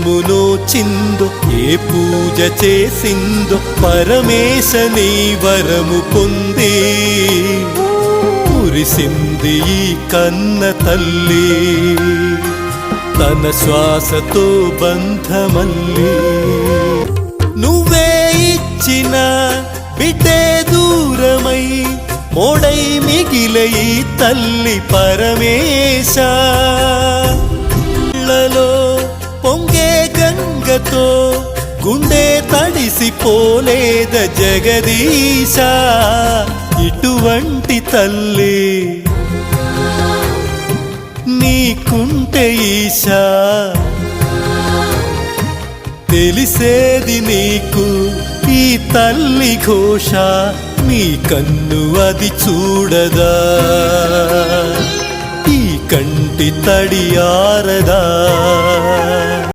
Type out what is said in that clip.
నోమునోచిందో ఏ పూజ చేసిందో పరమేశ నీ వరము పొంది మురిసింది ఈ కన్న తల్లి తన శ్వాసతో బంధమల్లి నువ్వే ఇచ్చిన బిడ్డే దూరమై మోడై మిగిలే ఈ తల్లి పరమేశ పొంగే గంగతో గుండె తడిసిపోలేద జగదీశ ఇటువంటి తల్లి నీకుంటే ఈశా తెలిసేది నీకు ఈ తల్లి ఘోష నీ కన్ను అది చూడదా ఈ కంటి తడి ఆరదా